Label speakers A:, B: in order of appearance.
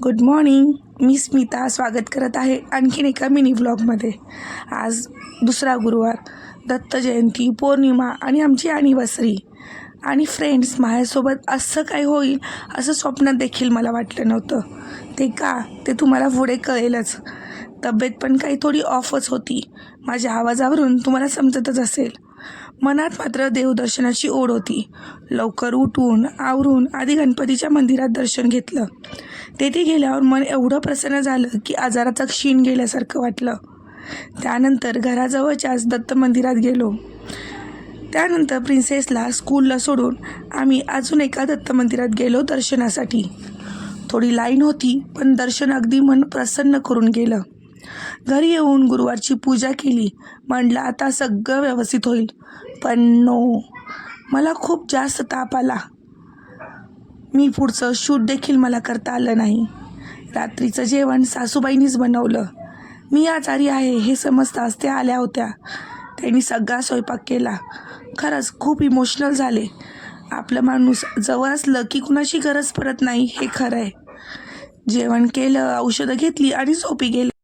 A: Good morning. मी स्मिता स्वागत करत आहे आणखीन एका मिनी व्लॉगमध्ये. आज दुसरा गुरुवार, दत्त जयंती, पौर्णिमा आणि आमची ॲनिव्हर्सरी. आणि फ्रेंड्स, माझ्यासोबत असं काही होईल असं स्वप्नात देखील मला वाटलं नव्हतं. ते का ते तुम्हाला पुढे कळेलच. तब्येत पण काही थोडी ऑफच होती. माझ्या आवाजावरून तुम्हाला समजतच असेल. मनात मात्र देवदर्शनाची ओढ होती. लवकर उठून आवरून आधी गणपतीच्या मंदिरात दर्शन घेतलं. तेथे गेल्यावर मन एवढं प्रसन्न झालं की आजाराचा क्षीण गेल्यासारखं वाटलं. त्यानंतर घराजवळच्याच दत्त मंदिरात गेलो. त्यानंतर प्रिन्सेसला स्कूलला सोडून आम्ही अजून एका दत्त मंदिरात गेलो दर्शनासाठी. थोडी लाईन होती, पण दर्शन अगदी मन प्रसन्न करून गेलं. घरी येऊन गुरुवारची पूजा केली. म्हणलं आता सगळं व्यवस्थित होईल, पण नो, मला खूप जास्त ताप आला. मी पुढचं शूट देखील मला करता आलं नाही. रात्रीचं जेवण सासूबाईंनीच बनवलं. मी आजारी आहे हे समजताच त्या आल्या होत्या. त्यांनी सगळा स्वयंपाक केला. खरंच खूप इमोशनल झाले. आपलं माणूस जवळ असलं की कुणाची गरज पडत नाही, हे खरं आहे. जेवण केलं, औषधं घेतली आणि झोपी गेले.